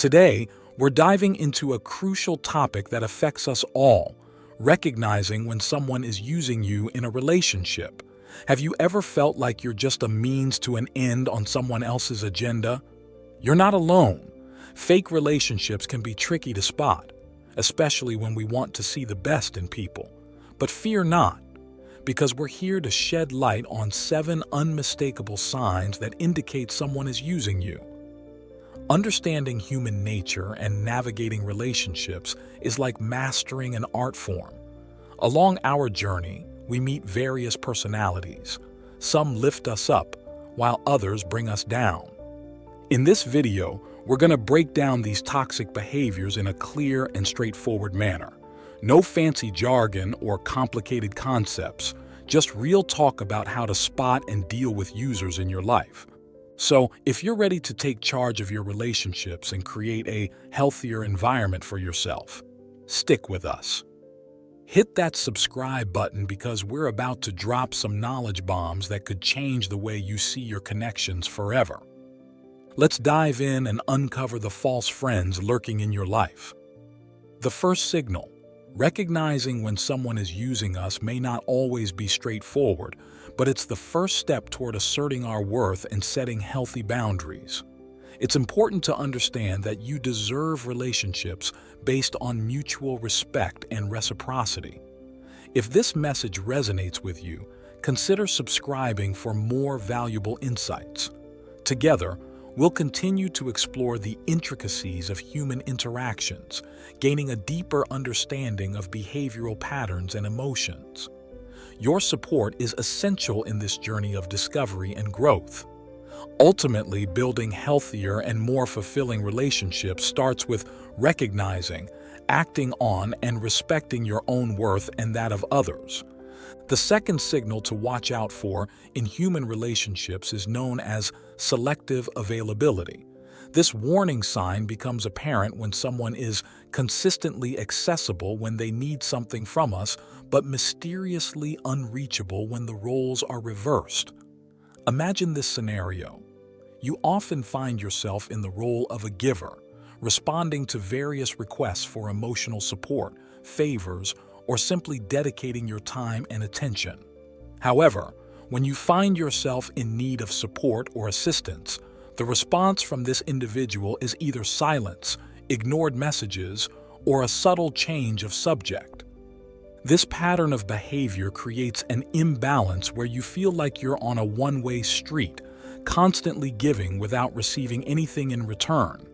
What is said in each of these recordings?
Today, we're diving into a crucial topic that affects us all: recognizing when someone is using you in a relationship. Have you ever felt like you're just a means to an end on someone else's agenda? You're not alone. Fake relationships can be tricky to spot, especially when we want to see the best in people. But fear not, because we're here to shed light on 7 unmistakable signs that indicate someone is using you. Understanding human nature and navigating relationships is like mastering an art form. Along our journey, we meet various personalities. Some lift us up, while others bring us down. In this video, we're going to break down these toxic behaviors in a clear and straightforward manner. No fancy jargon or complicated concepts, just real talk about how to spot and deal with users in your life. So, if you're ready to take charge of your relationships and create a healthier environment for yourself, stick with us. Hit that subscribe button because we're about to drop some knowledge bombs that could change the way you see your connections forever. Let's dive in and uncover the false friends lurking in your life. The first signal: recognizing when someone is using us may not always be straightforward, but it's the first step toward asserting our worth and setting healthy boundaries. It's important to understand that you deserve relationships based on mutual respect and reciprocity. If this message resonates with you, consider subscribing for more valuable insights. Together, we'll continue to explore the intricacies of human interactions, gaining a deeper understanding of behavioral patterns and emotions. Your support is essential in this journey of discovery and growth. Ultimately, building healthier and more fulfilling relationships starts with recognizing, acting on, and respecting your own worth and that of others. The second signal to watch out for in human relationships is known as selective availability. This warning sign becomes apparent when someone is consistently accessible when they need something from us, but mysteriously unreachable when the roles are reversed. Imagine this scenario. You often find yourself in the role of a giver, responding to various requests for emotional support, favors, or simply dedicating your time and attention. However, when you find yourself in need of support or assistance, the response from this individual is either silence, ignored messages, or a subtle change of subject. This pattern of behavior creates an imbalance where you feel like you're on a one-way street, constantly giving without receiving anything in return.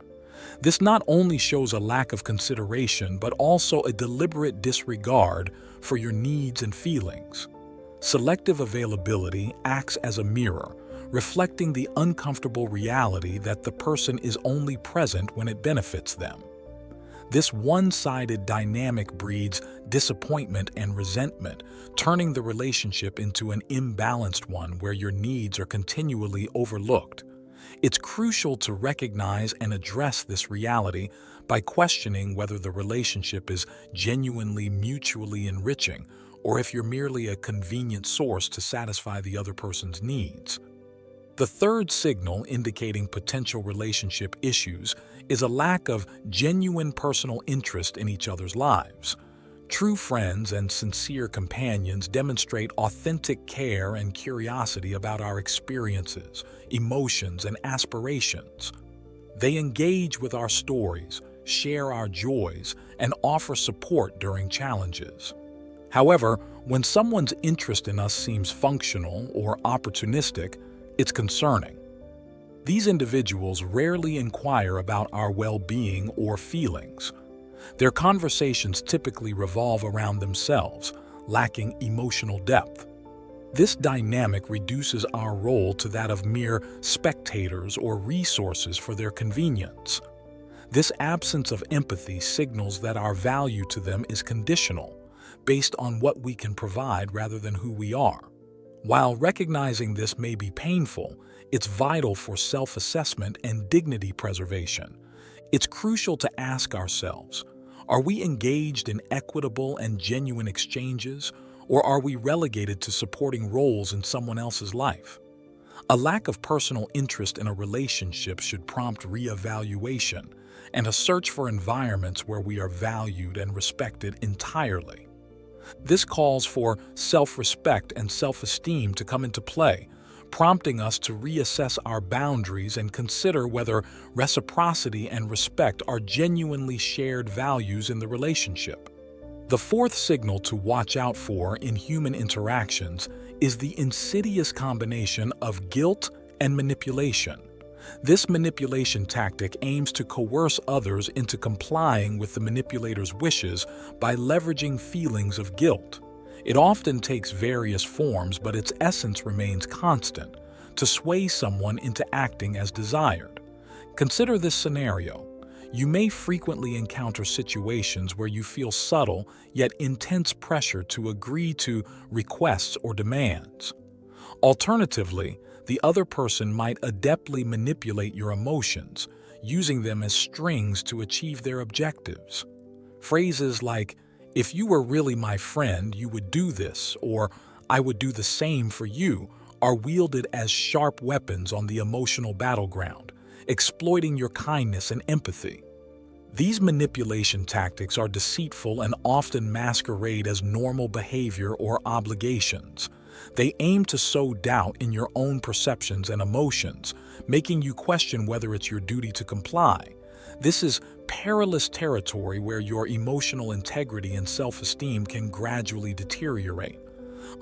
This not only shows a lack of consideration, but also a deliberate disregard for your needs and feelings. Selective availability acts as a mirror, reflecting the uncomfortable reality that the person is only present when it benefits them. This one-sided dynamic breeds disappointment and resentment, turning the relationship into an imbalanced one where your needs are continually overlooked. It's crucial to recognize and address this reality by questioning whether the relationship is genuinely mutually enriching or if you're merely a convenient source to satisfy the other person's needs. The third signal indicating potential relationship issues is a lack of genuine personal interest in each other's lives. True friends and sincere companions demonstrate authentic care and curiosity about our experiences, emotions, and aspirations. They engage with our stories, share our joys, and offer support during challenges. However, when someone's interest in us seems functional or opportunistic, it's concerning. These individuals rarely inquire about our well-being or feelings. Their conversations typically revolve around themselves, lacking emotional depth. This dynamic reduces our role to that of mere spectators or resources for their convenience. This absence of empathy signals that our value to them is conditional, based on what we can provide rather than who we are. While recognizing this may be painful, it's vital for self-assessment and dignity preservation. It's crucial to ask ourselves, are we engaged in equitable and genuine exchanges, or are we relegated to supporting roles in someone else's life? A lack of personal interest in a relationship should prompt reevaluation, and a search for environments where we are valued and respected entirely. This calls for self-respect and self-esteem to come into play, prompting us to reassess our boundaries and consider whether reciprocity and respect are genuinely shared values in the relationship. The fourth signal to watch out for in human interactions is the insidious combination of guilt and manipulation. This manipulation tactic aims to coerce others into complying with the manipulator's wishes by leveraging feelings of guilt. It often takes various forms, but its essence remains constant: to sway someone into acting as desired. Consider this scenario. You may frequently encounter situations where you feel subtle yet intense pressure to agree to requests or demands. Alternatively, the other person might adeptly manipulate your emotions, using them as strings to achieve their objectives. Phrases like, "If you were really my friend, you would do this," or "I would do the same for you," are wielded as sharp weapons on the emotional battleground, exploiting your kindness and empathy. These manipulation tactics are deceitful and often masquerade as normal behavior or obligations. They aim to sow doubt in your own perceptions and emotions, making you question whether it's your duty to comply. This is perilous territory where your emotional integrity and self-esteem can gradually deteriorate.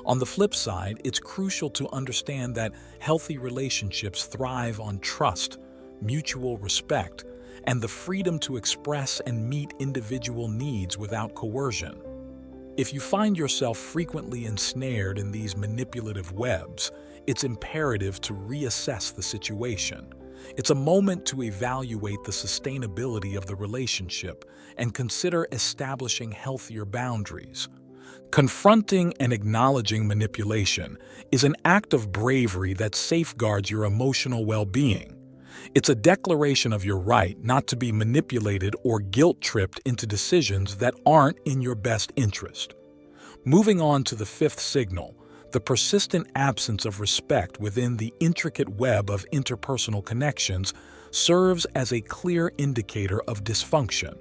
On the flip side, it's crucial to understand that healthy relationships thrive on trust, mutual respect, and the freedom to express and meet individual needs without coercion. If you find yourself frequently ensnared in these manipulative webs, it's imperative to reassess the situation. It's a moment to evaluate the sustainability of the relationship and consider establishing healthier boundaries. Confronting and acknowledging manipulation is an act of bravery that safeguards your emotional well-being. It's a declaration of your right not to be manipulated or guilt-tripped into decisions that aren't in your best interest. Moving on to the fifth signal, the persistent absence of respect within the intricate web of interpersonal connections serves as a clear indicator of dysfunction.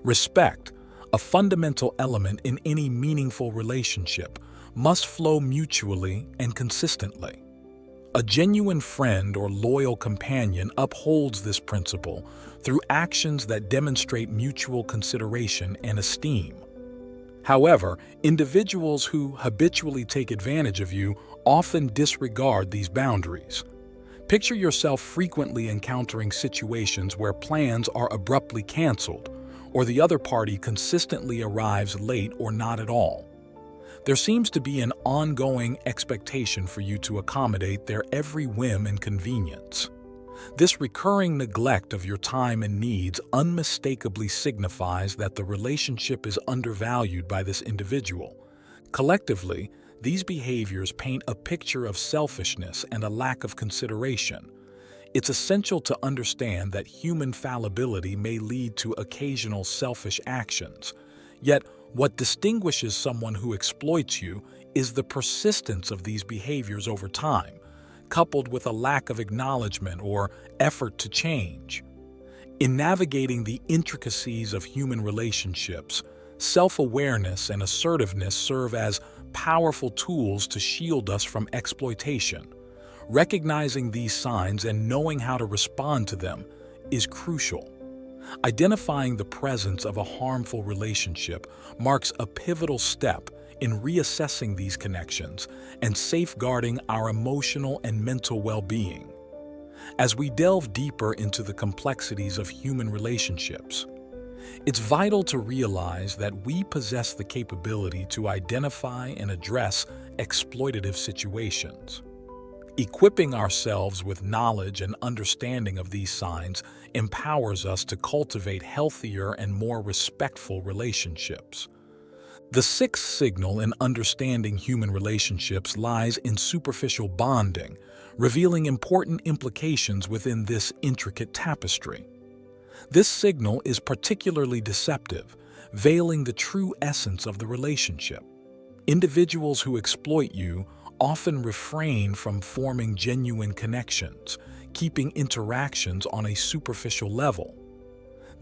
Respect, a fundamental element in any meaningful relationship, must flow mutually and consistently. A genuine friend or loyal companion upholds this principle through actions that demonstrate mutual consideration and esteem. However, individuals who habitually take advantage of you often disregard these boundaries. Picture yourself frequently encountering situations where plans are abruptly canceled, or the other party consistently arrives late or not at all. There seems to be an ongoing expectation for you to accommodate their every whim and convenience. This recurring neglect of your time and needs unmistakably signifies that the relationship is undervalued by this individual. Collectively, these behaviors paint a picture of selfishness and a lack of consideration. It's essential to understand that human fallibility may lead to occasional selfish actions. Yet, what distinguishes someone who exploits you is the persistence of these behaviors over time, coupled with a lack of acknowledgement or effort to change. In navigating the intricacies of human relationships, self-awareness and assertiveness serve as powerful tools to shield us from exploitation. Recognizing these signs and knowing how to respond to them is crucial. Identifying the presence of a harmful relationship marks a pivotal step in reassessing these connections and safeguarding our emotional and mental well-being. As we delve deeper into the complexities of human relationships, it's vital to realize that we possess the capability to identify and address exploitative situations. Equipping ourselves with knowledge and understanding of these signs empowers us to cultivate healthier and more respectful relationships. The sixth signal in understanding human relationships lies in superficial bonding, revealing important implications within this intricate tapestry. This signal is particularly deceptive, veiling the true essence of the relationship. Individuals who exploit you often refrain from forming genuine connections, keeping interactions on a superficial level.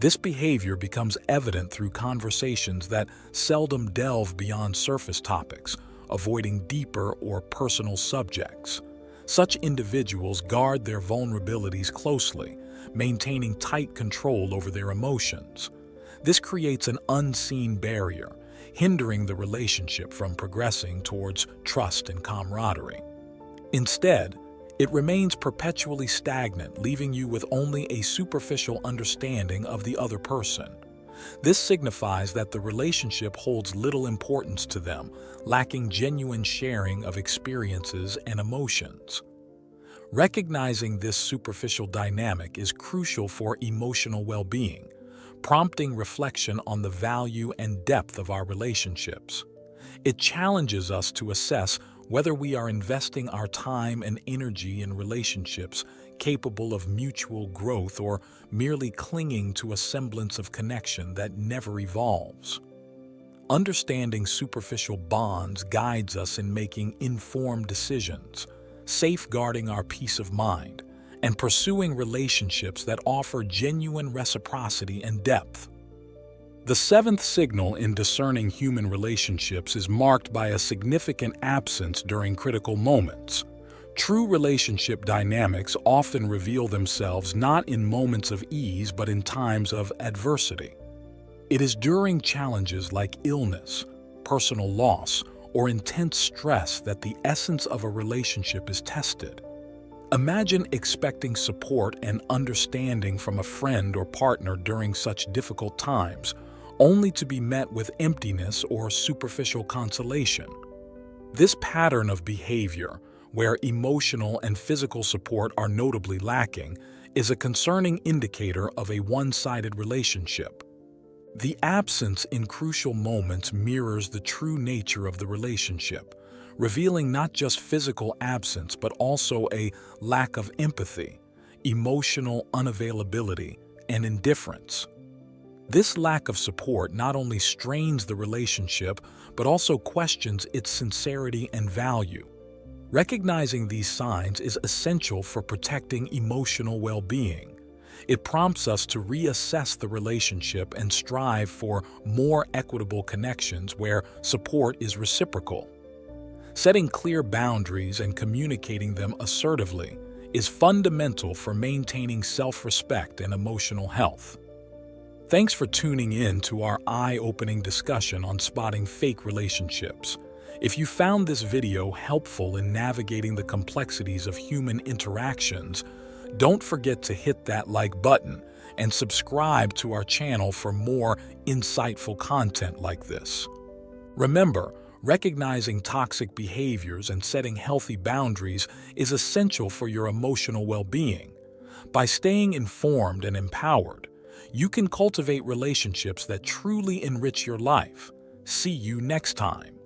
This behavior becomes evident through conversations that seldom delve beyond surface topics, avoiding deeper or personal subjects. Such individuals guard their vulnerabilities closely, maintaining tight control over their emotions. This creates an unseen barrier, hindering the relationship from progressing towards trust and camaraderie. Instead, it remains perpetually stagnant, leaving you with only a superficial understanding of the other person. This signifies that the relationship holds little importance to them, lacking genuine sharing of experiences and emotions. Recognizing this superficial dynamic is crucial for emotional well-being, prompting reflection on the value and depth of our relationships. It challenges us to assess whether we are investing our time and energy in relationships capable of mutual growth or merely clinging to a semblance of connection that never evolves. Understanding superficial bonds guides us in making informed decisions, safeguarding our peace of mind, and pursuing relationships that offer genuine reciprocity and depth. The seventh signal in discerning human relationships is marked by a significant absence during critical moments. True relationship dynamics often reveal themselves not in moments of ease but in times of adversity. It is during challenges like illness, personal loss, or intense stress that the essence of a relationship is tested. Imagine expecting support and understanding from a friend or partner during such difficult times, only to be met with emptiness or superficial consolation. This pattern of behavior, where emotional and physical support are notably lacking, is a concerning indicator of a one-sided relationship. The absence in crucial moments mirrors the true nature of the relationship, revealing not just physical absence but also a lack of empathy, emotional unavailability, and indifference. This lack of support not only strains the relationship but also questions its sincerity and value. Recognizing these signs is essential for protecting emotional well-being. It prompts us to reassess the relationship and strive for more equitable connections where support is reciprocal. Setting clear boundaries and communicating them assertively is fundamental for maintaining self-respect and emotional health. Thanks for tuning in to our eye-opening discussion on spotting fake relationships. If you found this video helpful in navigating the complexities of human interactions, don't forget to hit that like button and subscribe to our channel for more insightful content like this. Remember, recognizing toxic behaviors and setting healthy boundaries is essential for your emotional well-being. By staying informed and empowered, you can cultivate relationships that truly enrich your life. See you next time.